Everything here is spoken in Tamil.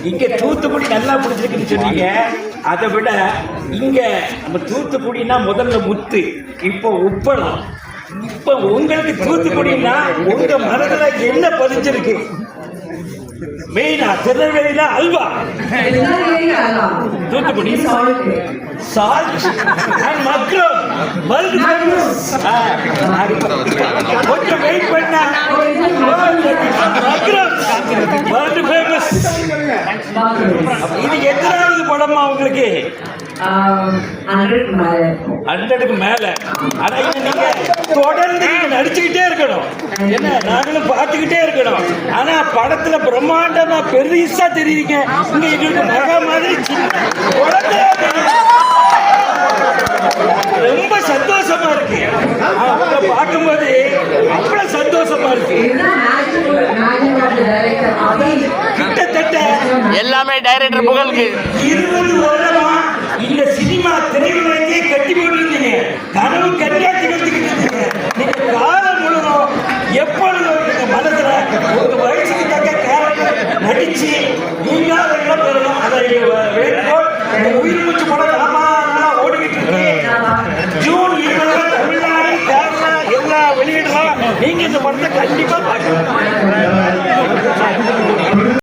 இங்க தூத்துக்குடி நல்லா பிடிச்சிருக்குன்னு சொன்னீங்க. அதை விட இங்க நம்ம தூத்துக்குடினா முதல்ல முத்து, இப்போ உப்பளம். இப்ப உங்களுக்கு தூத்துக்குடினா உங்க மனதுல என்ன பதிஞ்சிருக்கு? மெயினா திருநெல்வேலியில halwa, Thoothukudi salt and Macron world famous. கொஞ்சம் வெயிட் பண்ணா மக்ரோன் வேர்ல்ட் ஃபேமஸ். இது எத்தனாவது படமா உங்களுக்கு? 100க்கு மேல. ஆனா நீங்க தொடர்ந்து நடிச்சுக்கிட்டே இருக்கணும். என்ன, நாங்களும் பார்த்துக்கிட்டே இருக்கணும். ஆனா படத்துல பிரம்மாண்டமா பெருசா தெரியுங்க. இங்க எங்களுக்கு மகா மாதிரி ரொம்ப சந்தோஷமா இருக்கு. அவங்க பார்க்கும்போது அவ்வளவு சந்தோஷமா இருக்கு. கிட்டத்தட்ட எல்லாமே டைரக்டர் புகழுக்கு 20 வருடமா இந்த சினிமா திரையுலகத்தையே கட்டி போட்டுருந்தீங்க. கனவு கட்டியா திகழ்த்துக்கிட்டு இருந்தீங்க. நீங்க காலம் முழுவதும் எப்பொழுதும் இந்த மனசுல ஒரு வயசுக்கு தக்க கேரக்டர் நடிச்சு நீங்க எல்லாம் பெறணும். அதை வேண்டுகோள். இந்த உயிர் மூச்சு படம் ராமாயணம் ஓடிக்கிட்டு இருக்கு. ஜூன் 20 தமிழ்நாடு கேரளா எல்லா வெளியிடலாம். நீங்க இந்த படத்தை கண்டிப்பா